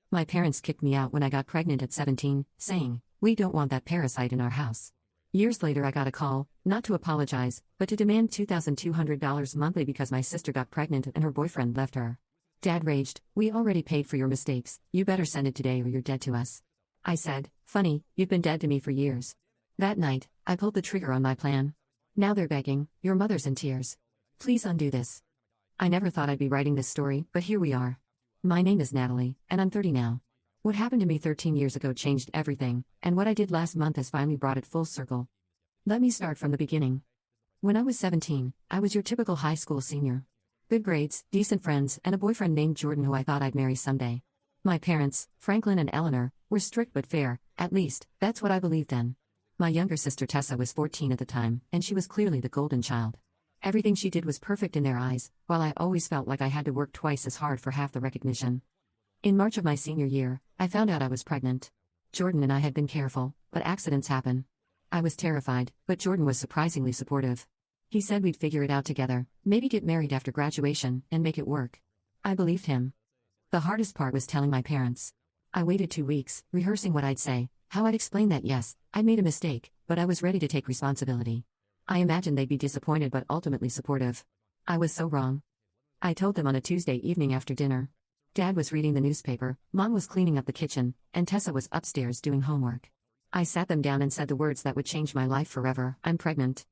My parents kicked me out when I got pregnant at 17, saying, "We don't want that parasite in our house." Years later, I got a call, not to apologize, but to demand $2,200 monthly because my sister got pregnant and her boyfriend left her. Dad raged, "We already paid for your mistakes, you better send it today or you're dead to us." I said, "Funny, you've been dead to me for years." That night, I pulled the trigger on my plan. Now they're begging, your mother's in tears. Please undo this. I never thought I'd be writing this story, but here we are. My name is Natalie, and I'm 30 now. What happened to me 13 years ago changed everything, and what I did last month has finally brought it full circle. Let me start from the beginning. When I was 17, I was your typical high school senior. Good grades, decent friends, and a boyfriend named Jordan who I thought I'd marry someday. My parents, Franklin and Eleanor, were strict but fair, at least, that's what I believed then. My younger sister Tessa was 14 at the time, and she was clearly the golden child. Everything she did was perfect in their eyes, while I always felt like I had to work twice as hard for half the recognition. In March of my senior year, I found out I was pregnant. Jordan and I had been careful, but accidents happen. I was terrified, but Jordan was surprisingly supportive. He said we'd figure it out together, maybe get married after graduation, and make it work. I believed him. The hardest part was telling my parents. I waited 2 weeks, rehearsing what I'd say, how I'd explain that yes, I'd made a mistake, but I was ready to take responsibility. I imagined they'd be disappointed but ultimately supportive. I was so wrong. I told them on a Tuesday evening after dinner. Dad was reading the newspaper, Mom was cleaning up the kitchen, and Tessa was upstairs doing homework. I sat them down and said the words that would change my life forever: "I'm pregnant."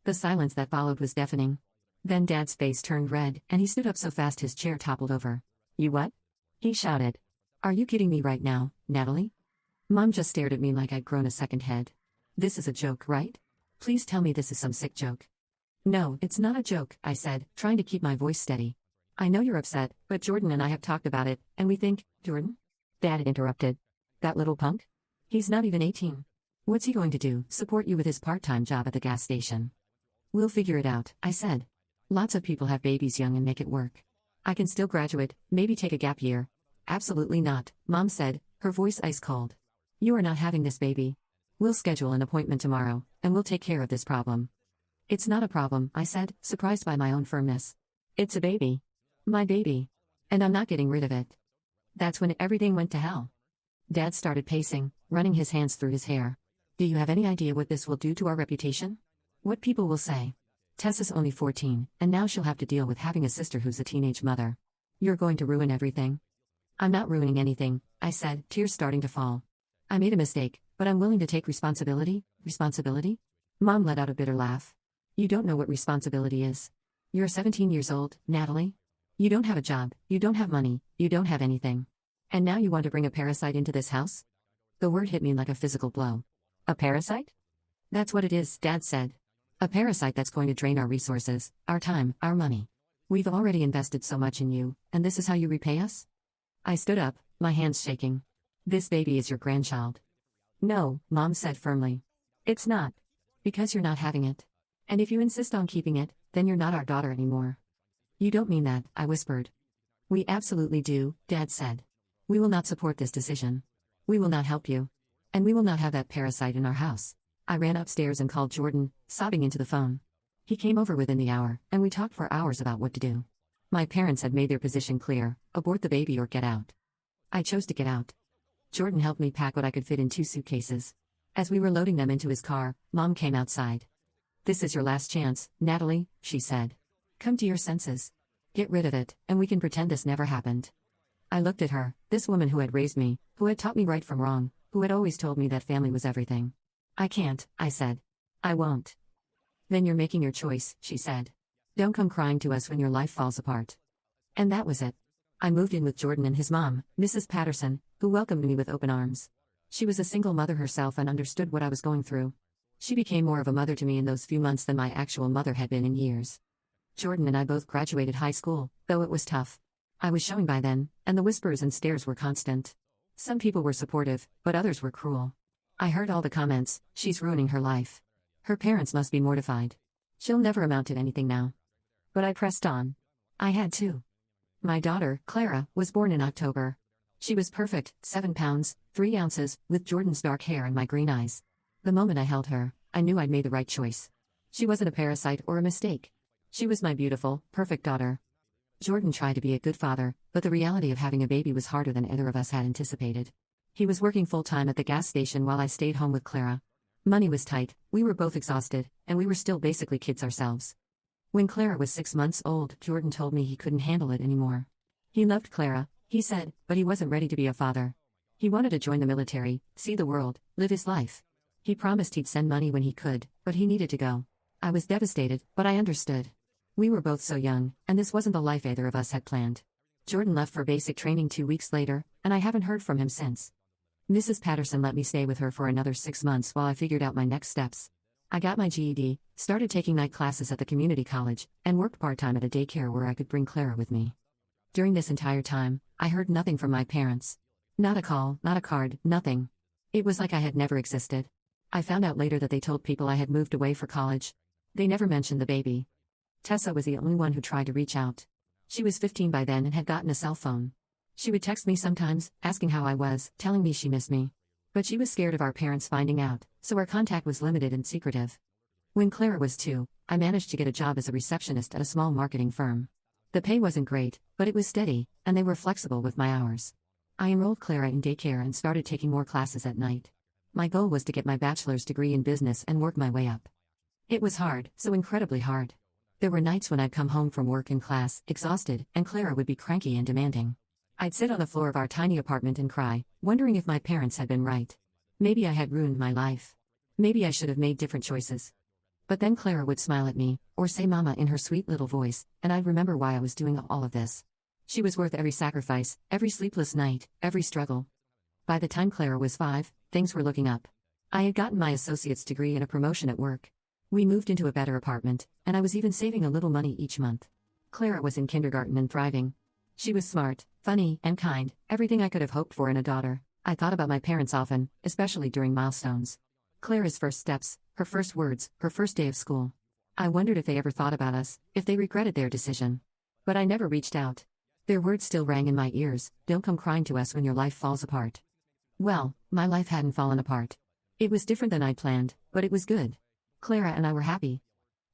The silence that followed was deafening. Then Dad's face turned red, and he stood up so fast his chair toppled over. "You what?" he shouted. "Are you kidding me right now, Natalie?" Mom just stared at me like I'd grown a second head. "This is a joke, right? Please tell me this is some sick joke." "No, it's not a joke," I said, trying to keep my voice steady. "I know you're upset, but Jordan and I have talked about it, and we think—" "Jordan?" Dad interrupted. "That little punk? He's not even 18. What's he going to do, support you with his part-time job at the gas station?" "We'll figure it out," I said. "Lots of people have babies young and make it work. I can still graduate, maybe take a gap year." "Absolutely not," Mom said, her voice ice cold. "You are not having this baby. We'll schedule an appointment tomorrow, and we'll take care of this problem." "It's not a problem," I said, surprised by my own firmness. "It's a baby. My baby. And I'm not getting rid of it." That's when everything went to hell. Dad started pacing, running his hands through his hair. "Do you have any idea what this will do to our reputation? What people will say? Tessa's only 14, and now she'll have to deal with having a sister who's a teenage mother. You're going to ruin everything." "I'm not ruining anything," I said, tears starting to fall. "I made a mistake, but I'm willing to take responsibility." "Responsibility?" Mom let out a bitter laugh. "You don't know what responsibility is. You're 17 years old, Natalie. You don't have a job, you don't have money, you don't have anything. And now you want to bring a parasite into this house?" The word hit me like a physical blow. "A parasite?" "That's what it is," Dad said. "A parasite that's going to drain our resources, our time, our money. We've already invested so much in you, and this is how you repay us?" I stood up, my hands shaking. "This baby is your grandchild." "No," Mom said firmly. "It's not. Because you're not having it. And if you insist on keeping it, then you're not our daughter anymore." "You don't mean that," I whispered. "We absolutely do," Dad said. "We will not support this decision. We will not help you. And we will not have that parasite in our house." I ran upstairs and called Jordan, sobbing into the phone. He came over within the hour, and we talked for hours about what to do. My parents had made their position clear: abort the baby or get out. I chose to get out. Jordan helped me pack what I could fit in 2 suitcases. As we were loading them into his car, Mom came outside. "This is your last chance, Natalie," she said. "Come to your senses. Get rid of it, and we can pretend this never happened." I looked at her, this woman who had raised me, who had taught me right from wrong, who had always told me that family was everything. "I can't," I said. "I won't." "Then you're making your choice," she said. "Don't come crying to us when your life falls apart." And that was it. I moved in with Jordan and his mom, Mrs. Patterson, who welcomed me with open arms. She was a single mother herself and understood what I was going through. She became more of a mother to me in those few months than my actual mother had been in years. Jordan and I both graduated high school, though it was tough. I was showing by then, and the whispers and stares were constant. Some people were supportive, but others were cruel. I heard all the comments: "She's ruining her life. Her parents must be mortified. She'll never amount to anything now." But I pressed on. I had to. My daughter, Clara, was born in October. She was perfect, 7 pounds, 3 ounces, with Jordan's dark hair and my green eyes. The moment I held her, I knew I'd made the right choice. She wasn't a parasite or a mistake. She was my beautiful, perfect daughter. Jordan tried to be a good father, but the reality of having a baby was harder than either of us had anticipated. He was working full-time at the gas station while I stayed home with Clara. Money was tight, we were both exhausted, and we were still basically kids ourselves. When Clara was 6 months old, Jordan told me he couldn't handle it anymore. He loved Clara, he said, but he wasn't ready to be a father. He wanted to join the military, see the world, live his life. He promised he'd send money when he could, but he needed to go. I was devastated, but I understood. We were both so young, and this wasn't the life either of us had planned. Jordan left for basic training 2 weeks later, and I haven't heard from him since. Mrs. Patterson let me stay with her for another 6 months while I figured out my next steps. I got my GED, started taking night classes at the community college, and worked part-time at a daycare where I could bring Clara with me. During this entire time, I heard nothing from my parents. Not a call, not a card, nothing. It was like I had never existed. I found out later that they told people I had moved away for college. They never mentioned the baby. Tessa was the only one who tried to reach out. She was 15 by then and had gotten a cell phone. She would text me sometimes, asking how I was, telling me she missed me. But she was scared of our parents finding out, so our contact was limited and secretive. When Clara was 2, I managed to get a job as a receptionist at a small marketing firm. The pay wasn't great, but it was steady, and they were flexible with my hours. I enrolled Clara in daycare and started taking more classes at night. My goal was to get my bachelor's degree in business and work my way up. It was hard, so incredibly hard. There were nights when I'd come home from work and class, exhausted, and Clara would be cranky and demanding. I'd sit on the floor of our tiny apartment and cry, wondering if my parents had been right. Maybe I had ruined my life. Maybe I should have made different choices. But then Clara would smile at me, or say mama in her sweet little voice, and I'd remember why I was doing all of this. She was worth every sacrifice, every sleepless night, every struggle. By the time Clara was 5, things were looking up. I had gotten my associate's degree and a promotion at work. We moved into a better apartment, and I was even saving a little money each month. Clara was in kindergarten and thriving. She was smart, funny, and kind, everything I could have hoped for in a daughter. I thought about my parents often, especially during milestones. Clara's first steps, her first words, her first day of school. I wondered if they ever thought about us, if they regretted their decision. But I never reached out. Their words still rang in my ears, "Don't come crying to us when your life falls apart." Well, my life hadn't fallen apart. It was different than I'd planned, but it was good. Clara and I were happy.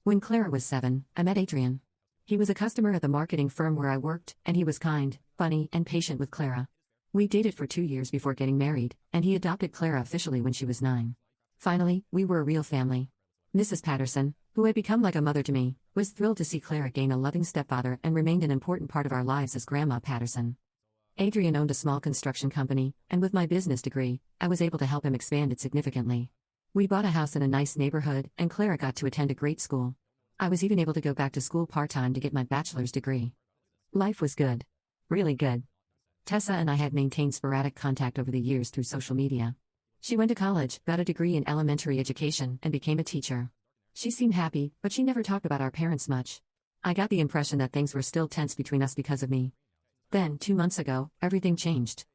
When Clara was 7, I met Adrian. He was a customer at the marketing firm where I worked, and he was kind, funny, and patient with Clara. We dated for 2 years before getting married, and he adopted Clara officially when she was 9. Finally, we were a real family. Mrs. Patterson, who had become like a mother to me, was thrilled to see Clara gain a loving stepfather and remained an important part of our lives as Grandma Patterson. Adrian owned a small construction company, and with my business degree, I was able to help him expand it significantly. We bought a house in a nice neighborhood, and Clara got to attend a great school. I was even able to go back to school part-time to get my bachelor's degree. Life was good. Really good. Tessa and I had maintained sporadic contact over the years through social media. She went to college, got a degree in elementary education, and became a teacher. She seemed happy, but she never talked about our parents much. I got the impression that things were still tense between us because of me. Then, 2 months ago, everything changed.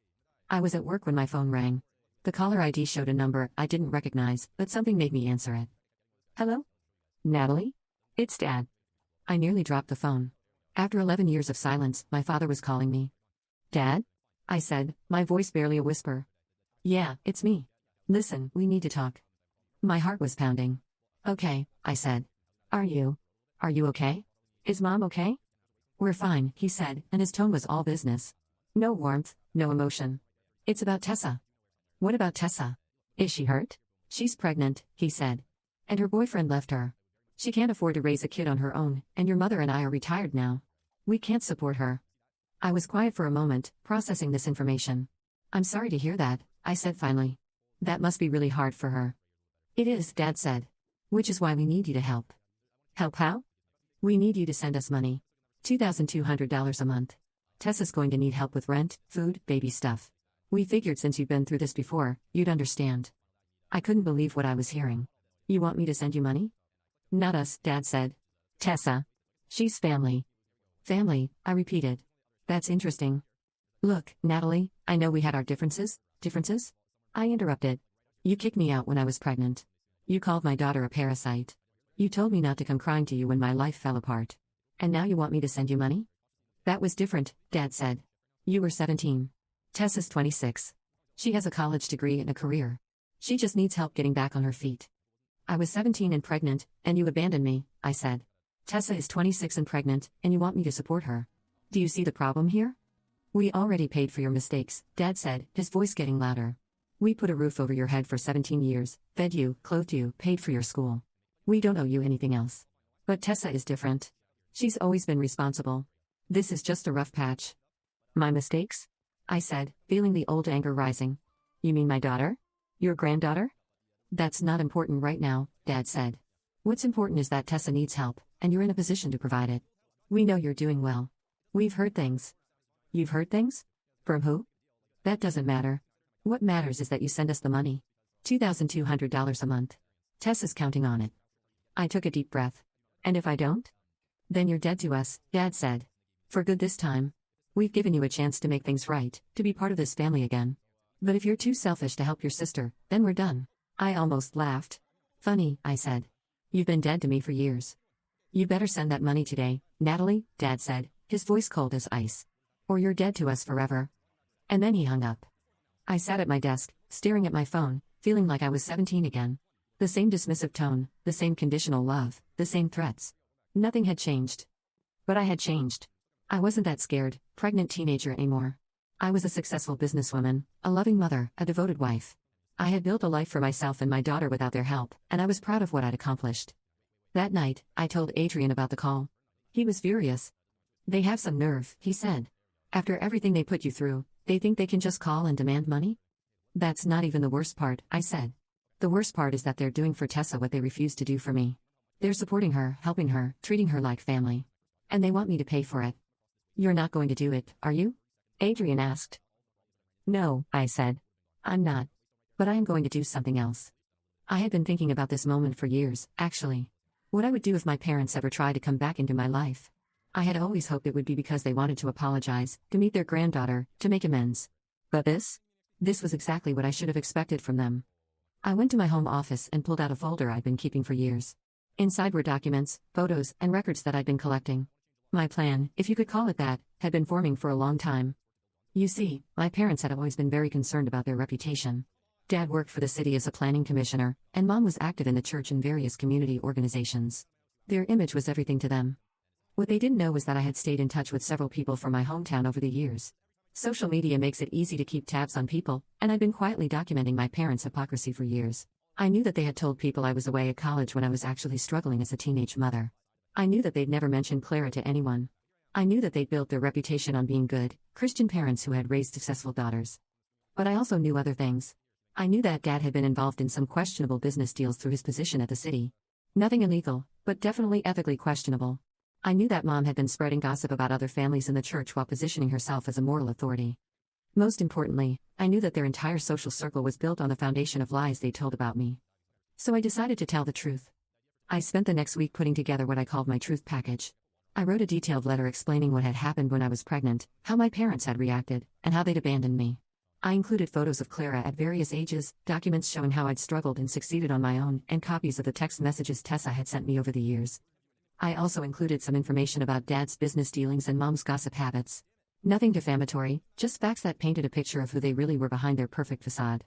I was at work when my phone rang. The caller ID showed a number I didn't recognize, but something made me answer it. Hello? Natalie? It's Dad. I nearly dropped the phone. After 11 years of silence, my father was calling me. Dad? I said, my voice barely a whisper. Yeah, it's me. Listen, we need to talk. My heart was pounding. Okay, I said. Are you okay? Is Mom okay? We're fine, he said, and his tone was all business. No warmth, no emotion. It's about Tessa. What about Tessa? Is she hurt? She's pregnant, he said. And her boyfriend left her. She can't afford to raise a kid on her own, and your mother and I are retired now. We can't support her. I was quiet for a moment, processing this information. I'm sorry to hear that, I said finally. That must be really hard for her. It is, Dad said. Which is why we need you to help. Help how? We need you to send us money. $2,200 a month. Tessa's going to need help with rent, food, baby stuff. We figured since you've been through this before, you'd understand. I couldn't believe what I was hearing. You want me to send you money? Not us, Dad said. Tessa. She's family. Family, I repeated. That's interesting. Look, Natalie, I know we had our differences? I interrupted. You kicked me out when I was pregnant. You called my daughter a parasite. You told me not to come crying to you when my life fell apart. And now you want me to send you money? That was different, Dad said. You were 17. Tessa's 26. She has a college degree and a career. She just needs help getting back on her feet. I was 17 and pregnant, and you abandoned me, I said. Tessa is 26 and pregnant, and you want me to support her. Do you see the problem here? We already paid for your mistakes, Dad said, his voice getting louder. We put a roof over your head for 17 years, fed you, clothed you, paid for your school. We don't owe you anything else. But Tessa is different. She's always been responsible. This is just a rough patch. My mistakes? I said, feeling the old anger rising. You mean my daughter? Your granddaughter? That's not important right now, Dad said. What's important is that Tessa needs help, and you're in a position to provide it. We know you're doing well. We've heard things. You've heard things? From who? That doesn't matter. What matters is that you send us the money. $2,200 a month. Tessa's counting on it. I took a deep breath. And if I don't? Then you're dead to us, Dad said. For good this time. We've given you a chance to make things right, to be part of this family again. But if you're too selfish to help your sister, then we're done. I almost laughed. Funny, I said. You've been dead to me for years. You better send that money today, Natalie, Dad said, his voice cold as ice. Or you're dead to us forever. And then he hung up. I sat at my desk, staring at my phone, feeling like I was 17 again. The same dismissive tone, the same conditional love, the same threats. Nothing had changed. But I had changed. I wasn't that scared, pregnant teenager anymore. I was a successful businesswoman, a loving mother, a devoted wife. I had built a life for myself and my daughter without their help, and I was proud of what I'd accomplished. That night, I told Adrian about the call. He was furious. They have some nerve, he said. After everything they put you through, they think they can just call and demand money? That's not even the worst part, I said. The worst part is that they're doing for Tessa what they refused to do for me. They're supporting her, helping her, treating her like family. And they want me to pay for it. You're not going to do it, are you? Adrian asked. No, I said. I'm not. But I am going to do something else. I had been thinking about this moment for years, actually. What I would do if my parents ever tried to come back into my life. I had always hoped it would be because they wanted to apologize, to meet their granddaughter, to make amends. But this was exactly what I should have expected from them. I went to my home office and pulled out a folder I'd been keeping for years. Inside were documents, photos, and records that I'd been collecting. My plan, if you could call it that, had been forming for a long time. You see, my parents had always been very concerned about their reputation. Dad worked for the city as a planning commissioner, and Mom was active in the church and various community organizations. Their image was everything to them. What they didn't know was that I had stayed in touch with several people from my hometown over the years. Social media makes it easy to keep tabs on people, and I'd been quietly documenting my parents' hypocrisy for years. I knew that they had told people I was away at college when I was actually struggling as a teenage mother. I knew that they'd never mentioned Clara to anyone. I knew that they'd built their reputation on being good, Christian parents who had raised successful daughters. But I also knew other things. I knew that Dad had been involved in some questionable business deals through his position at the city. Nothing illegal, but definitely ethically questionable. I knew that Mom had been spreading gossip about other families in the church while positioning herself as a moral authority. Most importantly, I knew that their entire social circle was built on the foundation of lies they told about me. So I decided to tell the truth. I spent the next week putting together what I called my truth package. I wrote a detailed letter explaining what had happened when I was pregnant, how my parents had reacted, and how they'd abandoned me. I included photos of Clara at various ages, documents showing how I'd struggled and succeeded on my own, and copies of the text messages Tessa had sent me over the years. I also included some information about Dad's business dealings and Mom's gossip habits. Nothing defamatory, just facts that painted a picture of who they really were behind their perfect facade.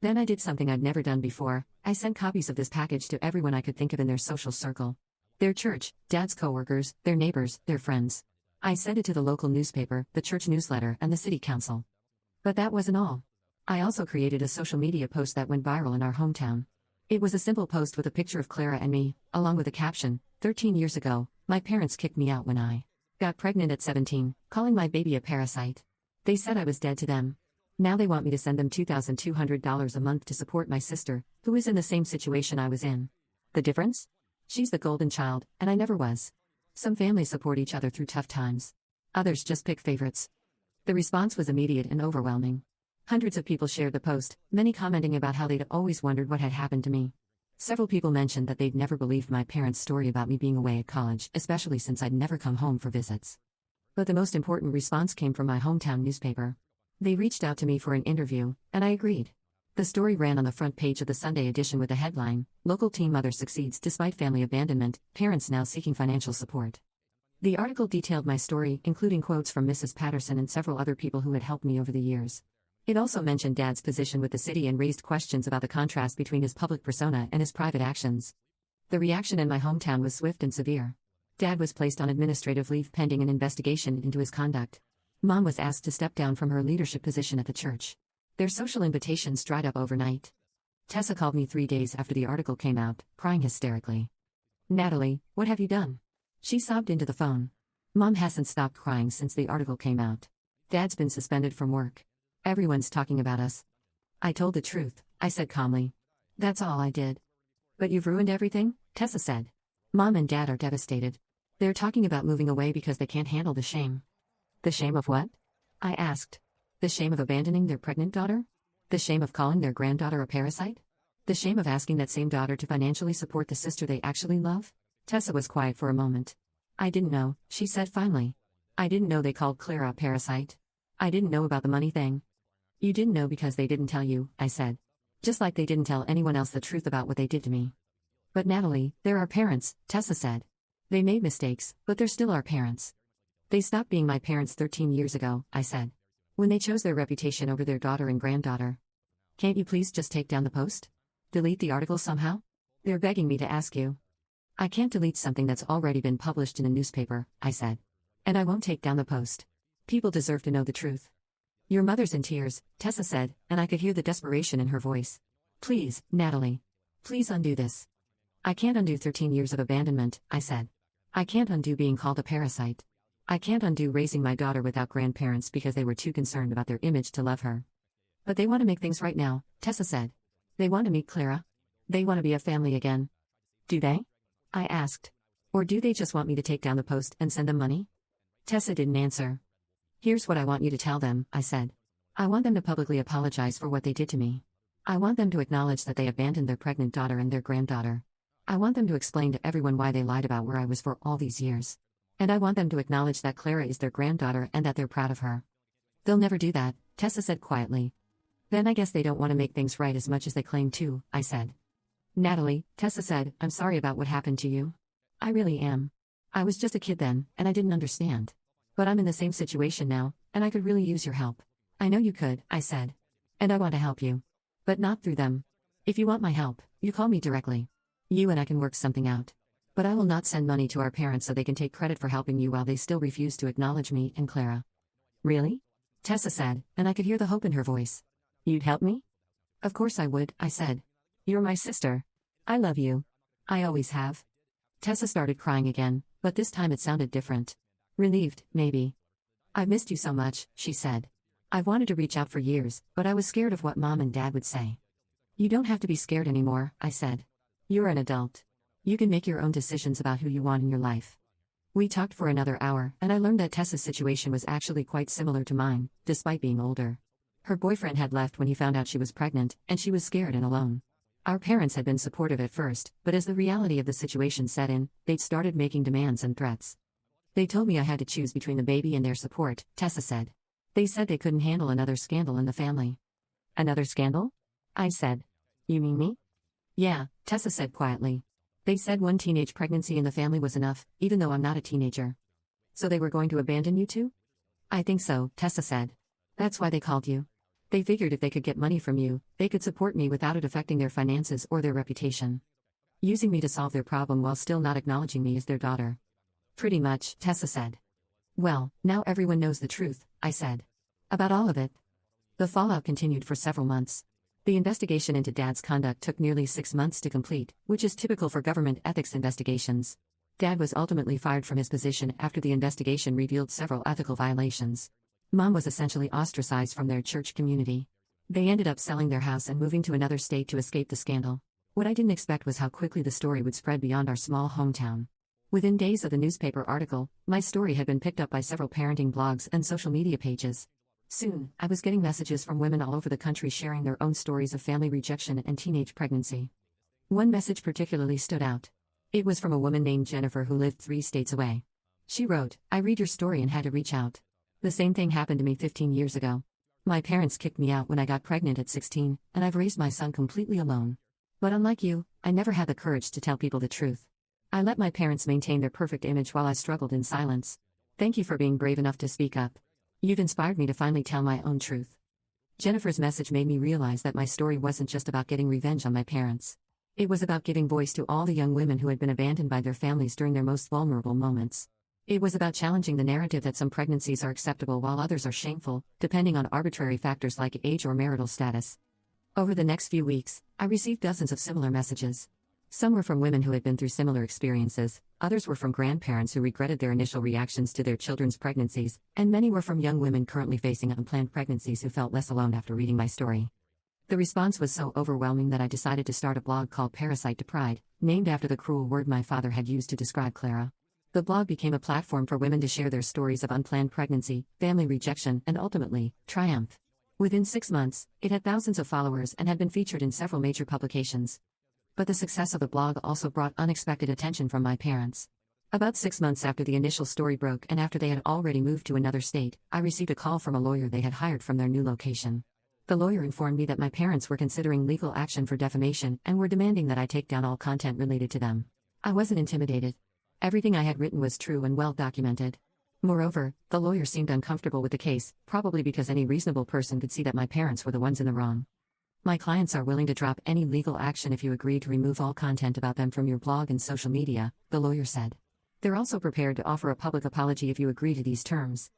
Then I did something I'd never done before. I sent copies of this package to everyone I could think of in their social circle. Their church, Dad's coworkers, their neighbors, their friends. I sent it to the local newspaper, the church newsletter, and the city council. But that wasn't all. I also created a social media post that went viral in our hometown. It was a simple post with a picture of Clara and me, along with a caption, 13 years ago, my parents kicked me out when I got pregnant at 17, calling my baby a parasite. They said I was dead to them. Now they want me to send them $2,200 a month to support my sister, who is in the same situation I was in. The difference? She's the golden child, and I never was. Some families support each other through tough times. Others just pick favorites. The response was immediate and overwhelming. Hundreds of people shared the post, many commenting about how they'd always wondered what had happened to me. Several people mentioned that they'd never believed my parents' story about me being away at college, especially since I'd never come home for visits. But the most important response came from my hometown newspaper. They reached out to me for an interview, and I agreed. The story ran on the front page of the Sunday edition with the headline, Local Teen Mother Succeeds Despite Family Abandonment, Parents Now Seeking Financial Support. The article detailed my story, including quotes from Mrs. Patterson and several other people who had helped me over the years. It also mentioned Dad's position with the city and raised questions about the contrast between his public persona and his private actions. The reaction in my hometown was swift and severe. Dad was placed on administrative leave pending an investigation into his conduct. Mom was asked to step down from her leadership position at the church. Their social invitations dried up overnight. Tessa called me 3 days after the article came out, crying hysterically. "Natalie, what have you done?" She sobbed into the phone. "Mom hasn't stopped crying since the article came out. Dad's been suspended from work. Everyone's talking about us." "I told the truth," I said calmly. "That's all I did." "But you've ruined everything," Tessa said. "Mom and Dad are devastated. They're talking about moving away because they can't handle the shame." "The shame of what?" I asked. "The shame of abandoning their pregnant daughter? The shame of calling their granddaughter a parasite? The shame of asking that same daughter to financially support the sister they actually love?" Tessa was quiet for a moment. "I didn't know," she said finally. "I didn't know they called Clara a parasite. I didn't know about the money thing." "You didn't know because they didn't tell you," I said. "Just like they didn't tell anyone else the truth about what they did to me." "But Natalie, they're our parents," Tessa said. "They made mistakes, but they're still our parents." "They stopped being my parents 13 years ago," I said. "When they chose their reputation over their daughter and granddaughter." "Can't you please just take down the post? Delete the article somehow? They're begging me to ask you." "I can't delete something that's already been published in a newspaper," I said. "And I won't take down the post. People deserve to know the truth." "Your mother's in tears," Tessa said, and I could hear the desperation in her voice. "Please, Natalie. Please undo this." "I can't undo 13 years of abandonment," I said. "I can't undo being called a parasite. I can't undo raising my daughter without grandparents because they were too concerned about their image to love her." "But they want to make things right now," Tessa said. "They want to meet Clara. They want to be a family again." "Do they?" I asked. "Or do they just want me to take down the post and send them money?" Tessa didn't answer. "Here's what I want you to tell them," I said. "I want them to publicly apologize for what they did to me. I want them to acknowledge that they abandoned their pregnant daughter and their granddaughter. I want them to explain to everyone why they lied about where I was for all these years. And I want them to acknowledge that Clara is their granddaughter and that they're proud of her." "They'll never do that," Tessa said quietly. "Then I guess they don't want to make things right as much as they claim to," I said. "Natalie," Tessa said, "I'm sorry about what happened to you. I really am. I was just a kid then, and I didn't understand. But I'm in the same situation now, and I could really use your help." "I know you could," I said. "And I want to help you. But not through them. If you want my help, you call me directly. You and I can work something out. But I will not send money to our parents so they can take credit for helping you while they still refuse to acknowledge me and Clara." "Really?" Tessa said, and I could hear the hope in her voice. "You'd help me?" "Of course I would," I said. "You're my sister. I love you. I always have." Tessa started crying again, but this time it sounded different. Relieved, maybe. "I've missed you so much," she said. "I've wanted to reach out for years, but I was scared of what Mom and Dad would say." "You don't have to be scared anymore," I said. "You're an adult. You can make your own decisions about who you want in your life." We talked for another hour, and I learned that Tessa's situation was actually quite similar to mine, despite being older. Her boyfriend had left when he found out she was pregnant, and she was scared and alone. Our parents had been supportive at first, but as the reality of the situation set in, they'd started making demands and threats. "They told me I had to choose between the baby and their support," Tessa said. "They said they couldn't handle another scandal in the family." "Another scandal?" I said. "You mean me?" "Yeah," Tessa said quietly. "They said one teenage pregnancy in the family was enough, even though I'm not a teenager." "So they were going to abandon you too?" "I think so," Tessa said. "That's why they called you. They figured if they could get money from you, they could support me without it affecting their finances or their reputation. Using me to solve their problem while still not acknowledging me as their daughter." "Pretty much," Tessa said. "Well, now everyone knows the truth," I said. "About all of it." The fallout continued for several months. The investigation into Dad's conduct took nearly 6 months to complete, which is typical for government ethics investigations. Dad was ultimately fired from his position after the investigation revealed several ethical violations. Mom was essentially ostracized from their church community. They ended up selling their house and moving to another state to escape the scandal. What I didn't expect was how quickly the story would spread beyond our small hometown. Within days of the newspaper article, my story had been picked up by several parenting blogs and social media pages. Soon, I was getting messages from women all over the country sharing their own stories of family rejection and teenage pregnancy. One message particularly stood out. It was from a woman named Jennifer who lived 3 states away. She wrote, "I read your story and had to reach out. The same thing happened to me 15 years ago. My parents kicked me out when I got pregnant at 16, and I've raised my son completely alone. But unlike you, I never had the courage to tell people the truth. I let my parents maintain their perfect image while I struggled in silence. Thank you for being brave enough to speak up. You've inspired me to finally tell my own truth." Jennifer's message made me realize that my story wasn't just about getting revenge on my parents. It was about giving voice to all the young women who had been abandoned by their families during their most vulnerable moments. It was about challenging the narrative that some pregnancies are acceptable while others are shameful, depending on arbitrary factors like age or marital status. Over the next few weeks, I received dozens of similar messages. Some were from women who had been through similar experiences, others were from grandparents who regretted their initial reactions to their children's pregnancies, and many were from young women currently facing unplanned pregnancies who felt less alone after reading my story. The response was so overwhelming that I decided to start a blog called Parasite to Pride, named after the cruel word my father had used to describe Clara. The blog became a platform for women to share their stories of unplanned pregnancy, family rejection, and ultimately, triumph. Within 6 months, it had thousands of followers and had been featured in several major publications. But the success of the blog also brought unexpected attention from my parents. About 6 months after the initial story broke and after they had already moved to another state, I received a call from a lawyer they had hired from their new location. The lawyer informed me that my parents were considering legal action for defamation and were demanding that I take down all content related to them. I wasn't intimidated. Everything I had written was true and well documented. Moreover, the lawyer seemed uncomfortable with the case, probably because any reasonable person could see that my parents were the ones in the wrong. My clients are willing to drop any legal action if you agree to remove all content about them from your blog and social media, the lawyer said. They're also prepared to offer a public apology if you agree to these terms.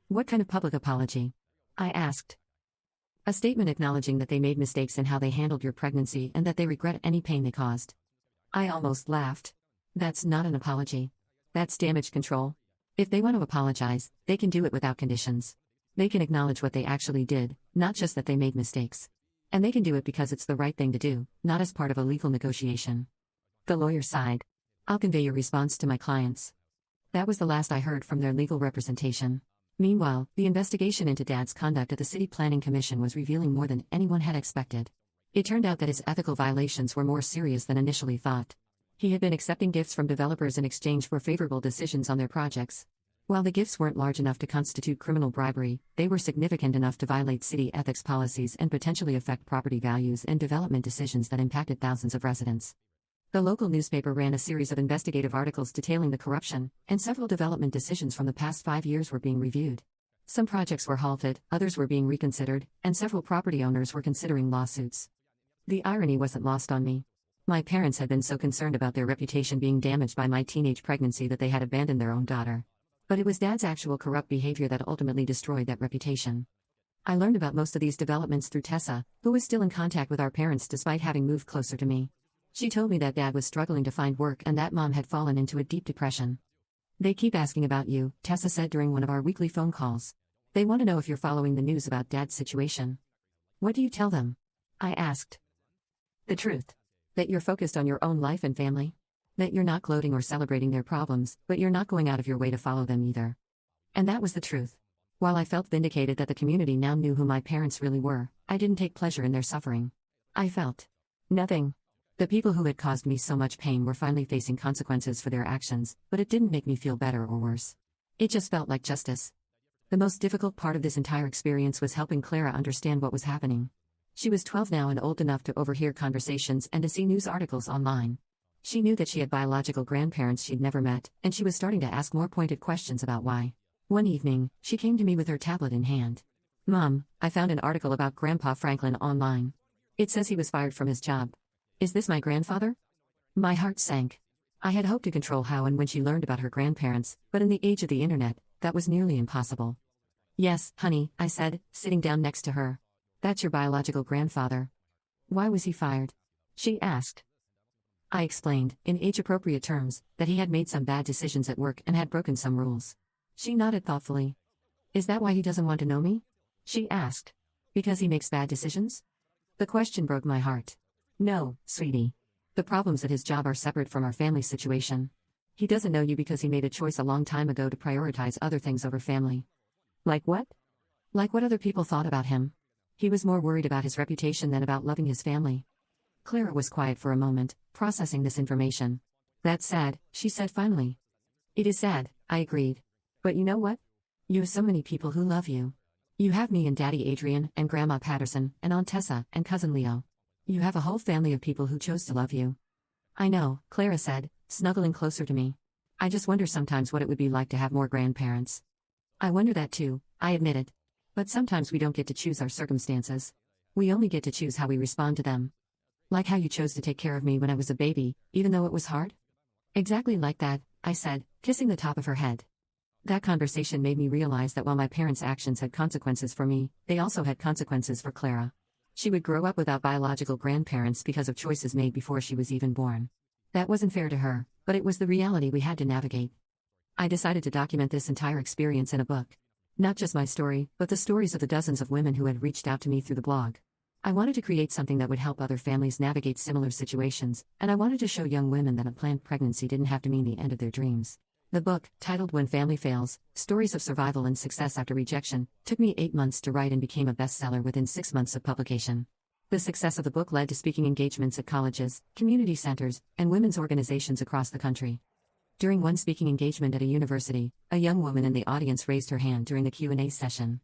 What kind of public apology? I asked. A statement acknowledging that they made mistakes in how they handled your pregnancy and that they regret any pain they caused. I almost laughed. That's not an apology. That's damage control. If they want to apologize, they can do it without conditions. They can acknowledge what they actually did, not just that they made mistakes. And they can do it because it's the right thing to do, not as part of a legal negotiation. The lawyer sighed. I'll convey your response to my clients. That was the last I heard from their legal representation. Meanwhile, the investigation into Dad's conduct at the City Planning Commission was revealing more than anyone had expected. It turned out that his ethical violations were more serious than initially thought. He had been accepting gifts from developers in exchange for favorable decisions on their projects. While the gifts weren't large enough to constitute criminal bribery, they were significant enough to violate city ethics policies and potentially affect property values and development decisions that impacted thousands of residents. The local newspaper ran a series of investigative articles detailing the corruption, and several development decisions from the past 5 years were being reviewed. Some projects were halted, others were being reconsidered, and several property owners were considering lawsuits. The irony wasn't lost on me. My parents had been so concerned about their reputation being damaged by my teenage pregnancy that they had abandoned their own daughter. But it was Dad's actual corrupt behavior that ultimately destroyed that reputation. I learned about most of these developments through Tessa, who was still in contact with our parents despite having moved closer to me. She told me that Dad was struggling to find work and that Mom had fallen into a deep depression. They keep asking about you, Tessa said during one of our weekly phone calls. They want to know if you're following the news about Dad's situation. What do you tell them? I asked. The truth. That you're focused on your own life and family. That you're not gloating or celebrating their problems, but you're not going out of your way to follow them either. And that was the truth. While I felt vindicated that the community now knew who my parents really were, I didn't take pleasure in their suffering. I felt nothing. The people who had caused me so much pain were finally facing consequences for their actions, but it didn't make me feel better or worse. It just felt like justice. The most difficult part of this entire experience was helping Clara understand what was happening. She was 12 now and old enough to overhear conversations and to see news articles online. She knew that she had biological grandparents she'd never met, and she was starting to ask more pointed questions about why. One evening, she came to me with her tablet in hand. Mom, I found an article about Grandpa Franklin online. It says he was fired from his job. Is this my grandfather? My heart sank. I had hoped to control how and when she learned about her grandparents, but in the age of the internet, that was nearly impossible. Yes, honey, I said, sitting down next to her. That's your biological grandfather. Why was he fired? She asked. I explained, in age-appropriate terms, that he had made some bad decisions at work and had broken some rules. She nodded thoughtfully. Is that why he doesn't want to know me? She asked. Because he makes bad decisions? The question broke my heart. No, sweetie. The problems at his job are separate from our family situation. He doesn't know you because he made a choice a long time ago to prioritize other things over family. Like what? Like what other people thought about him. He was more worried about his reputation than about loving his family. Clara was quiet for a moment, processing this information. That's sad, she said finally. It is sad, I agreed. But you know what? You have so many people who love you. You have me and Daddy Adrian, and Grandma Patterson, and Aunt Tessa, and Cousin Leo. You have a whole family of people who chose to love you. I know, Clara said, snuggling closer to me. I just wonder sometimes what it would be like to have more grandparents. I wonder that too, I admitted. But sometimes we don't get to choose our circumstances. We only get to choose how we respond to them. Like how you chose to take care of me when I was a baby, even though it was hard? Exactly like that, I said, kissing the top of her head. That conversation made me realize that while my parents' actions had consequences for me, they also had consequences for Clara. She would grow up without biological grandparents because of choices made before she was even born. That wasn't fair to her, but it was the reality we had to navigate. I decided to document this entire experience in a book. Not just my story, but the stories of the dozens of women who had reached out to me through the blog. I wanted to create something that would help other families navigate similar situations, and I wanted to show young women that unplanned pregnancy didn't have to mean the end of their dreams. The book, titled When Family Fails, Stories of Survival and Success After Rejection, took me 8 months to write and became a bestseller within 6 months of publication. The success of the book led to speaking engagements at colleges, community centers, and women's organizations across the country. During one speaking engagement at a university, a young woman in the audience raised her hand during the Q&A session.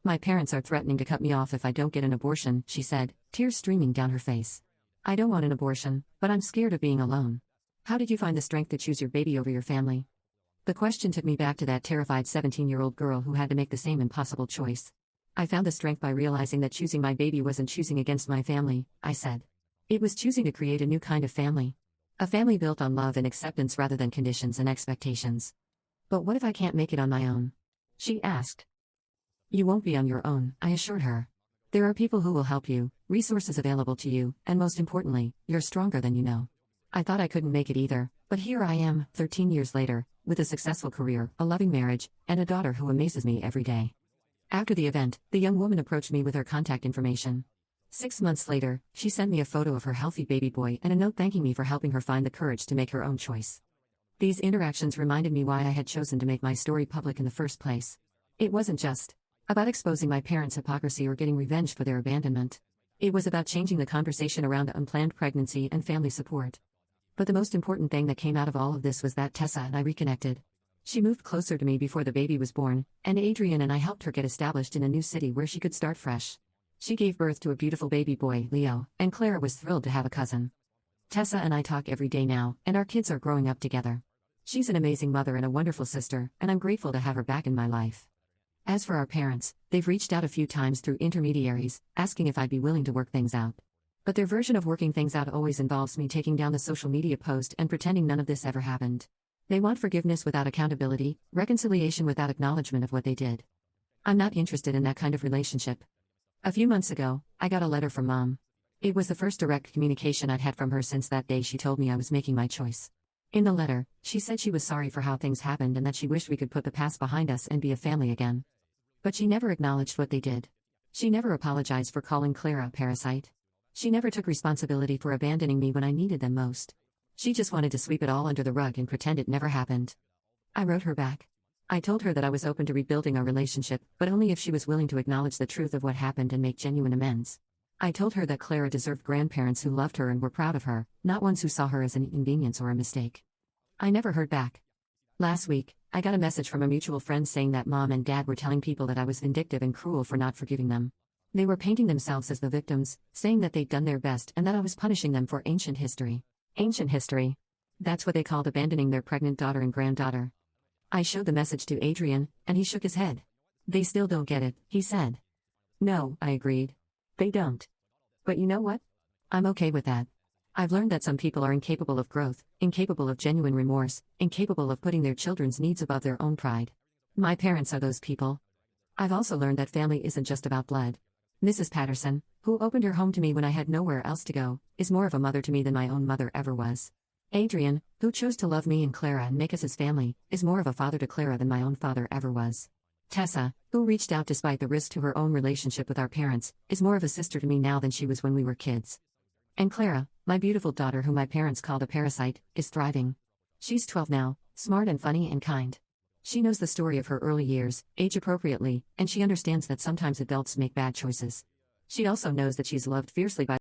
"My parents are threatening to cut me off if I don't get an abortion," she said, tears streaming down her face. "I don't want an abortion, but I'm scared of being alone. How did you find the strength to choose your baby over your family?" The question took me back to that terrified 17-year-old girl who had to make the same impossible choice. "I found the strength by realizing that choosing my baby wasn't choosing against my family," I said. "It was choosing to create a new kind of family. A family built on love and acceptance rather than conditions and expectations." "But what if I can't make it on my own?" she asked. "You won't be on your own," I assured her. "There are people who will help you, resources available to you, and most importantly, you're stronger than you know." I thought I couldn't make it either, but here I am, 13 years later, with a successful career, a loving marriage, and a daughter who amazes me every day. After the event, the young woman approached me with her contact information. 6 months later, she sent me a photo of her healthy baby boy and a note thanking me for helping her find the courage to make her own choice. These interactions reminded me why I had chosen to make my story public in the first place. It wasn't just about exposing my parents' hypocrisy or getting revenge for their abandonment. It was about changing the conversation around unplanned pregnancy and family support. But the most important thing that came out of all of this was that Tessa and I reconnected. She moved closer to me before the baby was born, and Adrian and I helped her get established in a new city where she could start fresh. She gave birth to a beautiful baby boy, Leo, and Clara was thrilled to have a cousin. Tessa and I talk every day now, and our kids are growing up together. She's an amazing mother and a wonderful sister, and I'm grateful to have her back in my life. As for our parents, they've reached out a few times through intermediaries, asking if I'd be willing to work things out. But their version of working things out always involves me taking down the social media post and pretending none of this ever happened. They want forgiveness without accountability, reconciliation without acknowledgement of what they did. I'm not interested in that kind of relationship. A few months ago, I got a letter from Mom. It was the first direct communication I'd had from her since that day she told me I was making my choice. In the letter, she said she was sorry for how things happened and that she wished we could put the past behind us and be a family again. But she never acknowledged what they did. She never apologized for calling Clara a parasite. She never took responsibility for abandoning me when I needed them most. She just wanted to sweep it all under the rug and pretend it never happened. I wrote her back. I told her that I was open to rebuilding our relationship, but only if she was willing to acknowledge the truth of what happened and make genuine amends. I told her that Clara deserved grandparents who loved her and were proud of her, not ones who saw her as an inconvenience or a mistake. I never heard back. Last week, I got a message from a mutual friend saying that Mom and Dad were telling people that I was vindictive and cruel for not forgiving them. They were painting themselves as the victims, saying that they'd done their best and that I was punishing them for ancient history. Ancient history. That's what they called abandoning their pregnant daughter and granddaughter. I showed the message to Adrian, and he shook his head. "They still don't get it," he said. "No," I agreed. "They don't. But you know what? I'm okay with that. I've learned that some people are incapable of growth, incapable of genuine remorse, incapable of putting their children's needs above their own pride. My parents are those people. I've also learned that family isn't just about blood. Mrs. Patterson, who opened her home to me when I had nowhere else to go, is more of a mother to me than my own mother ever was. Adrian, who chose to love me and Clara and make us his family, is more of a father to Clara than my own father ever was. Tessa, who reached out despite the risk to her own relationship with our parents, is more of a sister to me now than she was when we were kids. And Clara, my beautiful daughter whom my parents called a parasite, is thriving. She's 12 now, smart and funny and kind. She knows the story of her early years, age appropriately, and she understands that sometimes adults make bad choices. She also knows that she's loved fiercely by